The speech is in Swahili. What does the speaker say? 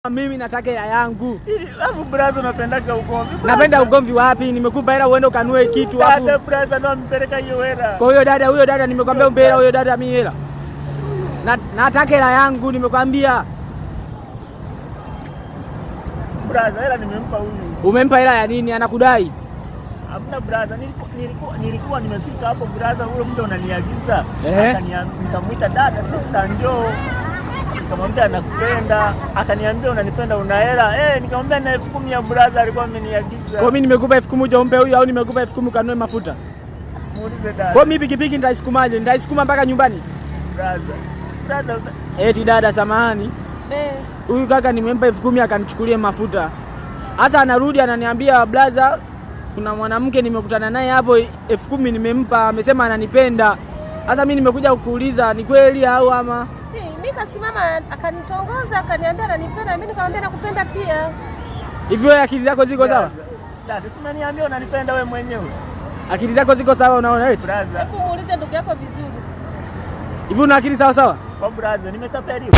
Mimi nataka hela yangu. Alafu brother unapendaga ugomvi. Napenda ugomvi wapi? Nimekupa hela uende ukanue kitu hapo. Dada brother ndo ampeleka hiyo hela. Kwa huyo dada nimekwambia umpe hela huyo dada mimi hela. Nataka hela yangu nimekwambia. Brother hela nimempa huyu. Umempa hela ya nini? Anakudai. Hamna brother, nilikuwa nimefika hapo brother, huyo muda unaniagiza. Nikamwita dada sister njoo. Nikamwambia nakupenda, akaniambia unanipenda una hela. Nikamwambia na 10,000 ya brother alikuwa ameniagiza. Kwa mimi nimekupa 10,000 uje umpe huyu au nimekupa 10,000 kanunue mafuta? Muulize dada. Kwa mimi pikipiki nitaisukumaje? Nitaisukuma mpaka nyumbani? Brother. Eti dada samahani. Huyu kaka nimempa 10,000 akanichukulie mafuta. Hata anarudi ananiambia brother kuna mwanamke nimekutana naye hapo 10,000 nimempa, amesema ananipenda. Sasa mimi nimekuja kukuuliza ni kweli au ama? Mimi kasimama akanitongoza akaniambia ananipenda, mimi nikamwambia nakupenda pia. Hivyo akili zako ziko sawa? Dada, si unaniambia unanipenda wewe mwenyewe. Akili zako ziko sawa unaona eti? Brother. Hebu muulize ndugu yako vizuri. Hivi una akili sawa sawa? Kwa brother nimetapeliwa.